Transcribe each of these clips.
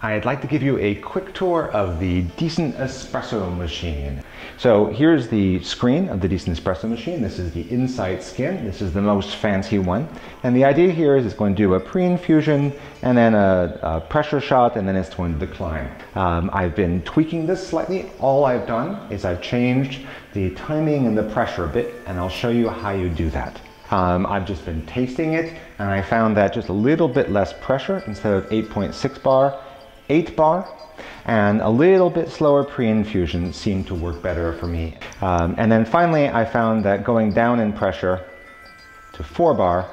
I'd like to give you a quick tour of the Decent Espresso machine. So here's the screen of the Decent Espresso machine. This is the inside skin. This is the most fancy one. And the idea here is it's going to do a pre-infusion and then a pressure shot, and then it's going to decline. I've been tweaking this slightly. All I've done is I've changed the timing and the pressure a bit, and I'll show you how you do that. I've just been tasting it, and I found that just a little bit less pressure instead of 8.6 bar, 8 bar, and a little bit slower pre-infusion seemed to work better for me. And then finally I found that going down in pressure to 4 bar,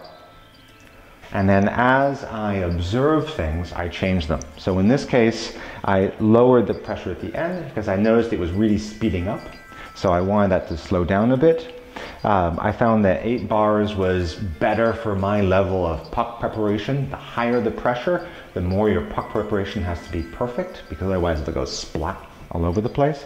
and then as I observe things, I change them. So in this case, I lowered the pressure at the end because I noticed it was really speeding up. So I wanted that to slow down a bit. I found that 8 bars was better for my level of puck preparation. The higher the pressure, the more your puck preparation has to be perfect, because otherwise it'll go splat all over the place.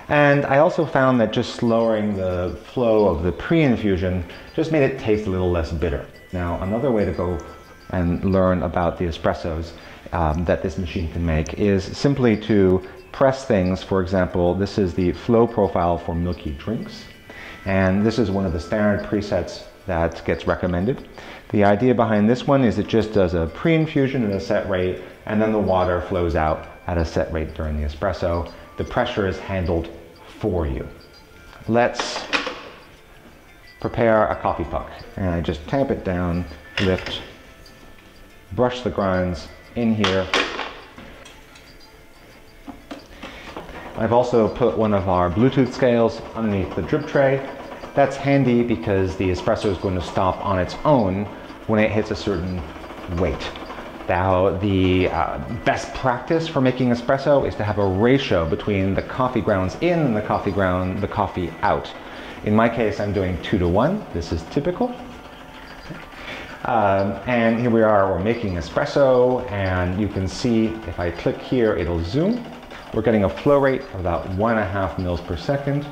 And I also found that just lowering the flow of the pre-infusion just made it taste a little less bitter. Now, another way to go and learn about the espressos that this machine can make is simply to press things. For example, this is the flow profile for milky drinks. And this is one of the standard presets that gets recommended. The idea behind this one is it just does a pre-infusion at a set rate, and then the water flows out at a set rate during the espresso. The pressure is handled for you. Let's prepare a coffee puck. And I just tamp it down, lift, brush the grinds in here. I've also put one of our Bluetooth scales underneath the drip tray. That's handy because the espresso is going to stop on its own when it hits a certain weight. Now, the best practice for making espresso is to have a ratio between the coffee grounds in and the coffee out. In my case, I'm doing 2-to-1. This is typical. And here we are, we're making espresso, and you can see if I click here, it'll zoom. We're getting a flow rate of about 1.5 mils per second.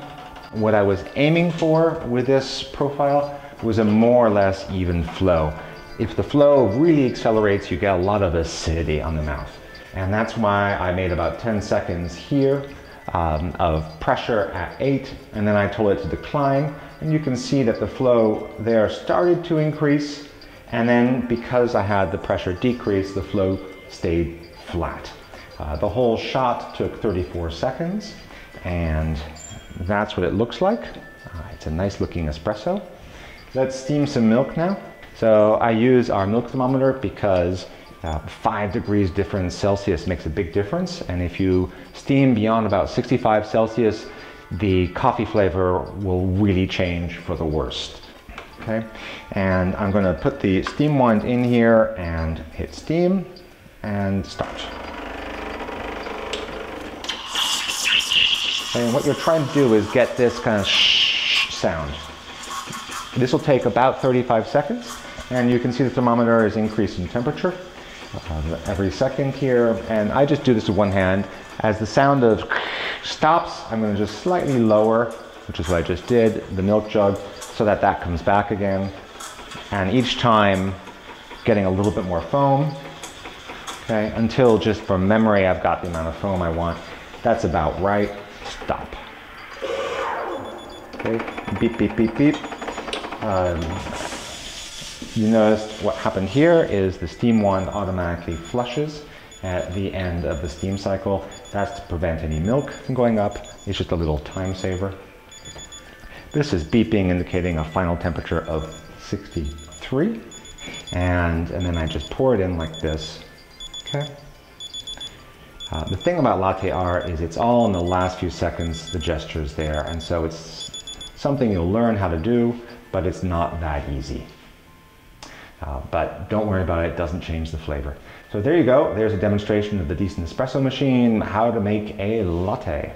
What I was aiming for with this profile was a more or less even flow. If the flow really accelerates, you get a lot of acidity on the mouth. And that's why I made about 10 seconds here of pressure at 8, and then I told it to decline. And you can see that the flow there started to increase, and then because I had the pressure decrease, the flow stayed flat. The whole shot took 34 seconds, and that's what it looks like. It's a nice looking espresso. Let's steam some milk now. So I use our milk thermometer because 5 degrees difference Celsius makes a big difference, and if you steam beyond about 65 Celsius, the coffee flavor will really change for the worst. Okay, and I'm going to put the steam wand in here and hit steam and start. And what you're trying to do is get this kind of shh sound. This will take about 35 seconds, and you can see the thermometer is increasing temperature every second here. And I just do this with one hand. As the sound of stops, I'm going to just slightly lower, which is what I just did, the milk jug, so that that comes back again. And each time getting a little bit more foam, okay, until just from memory I've got the amount of foam I want. That's about right. Stop. Okay, beep, beep, beep, beep. You noticed what happened here is the steam wand automatically flushes at the end of the steam cycle. That's to prevent any milk from going up. It's just a little time saver. This is beeping, indicating a final temperature of 63. And then I just pour it in like this. Okay. The thing about latte art is it's all in the last few seconds, the gestures there, and so it's something you'll learn how to do, but it's not that easy. But don't worry about it, it doesn't change the flavor. So there you go, there's a demonstration of the Decent Espresso machine, how to make a latte.